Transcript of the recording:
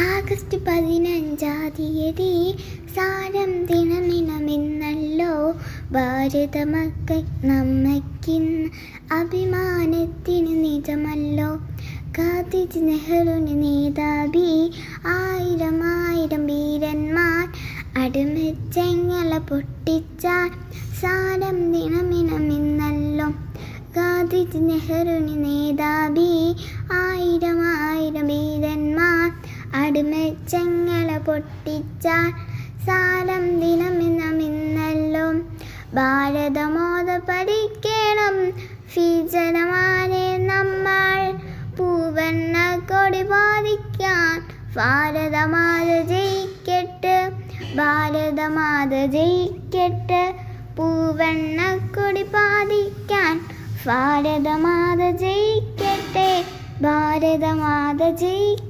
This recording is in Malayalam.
ആഗസ്റ്റ് 15 സാരം ദിനമിനമെന്നല്ലോ. ഭാരത മക്കൾ നമ്മയ്ക്കിന്ന് അഭിമാനത്തിന് നിജമല്ലോ. ഗാന്ധിജി നെഹ്റുവിന് നേതാവി, ആയിരം ആയിരം വീരന്മാർ അടിമച്ചെങ്ങല പൊട്ടിച്ചാൽ സാരം ദിനമിനമെന്നല്ലോ. ഗാന്ധിജി നെഹ്റുവിന് നേതാവി, ആയിരം ആയിരം വീരന്മാർ അടിമച്ചെങ്ങല പൊട്ടിച്ചാൽ സാരം ദിനമിനമെന്നല്ലോ. ഭാരതമാത പഠിക്കണം വിജനമാരെ നമ്മൾ, പൂവണ്ണ കൊടി പാതിക്കാൻ ഭാരതമാത ജയിക്കട്ടെ. ഭാരതമാത ജയിക്കട്ടെ, പൂവണ്ണ കൊടി പാതിക്കാൻ ഭാരതമാത ജയിക്കട്ടെ. ഭാരതമാത ജയിക്കട്ടെ.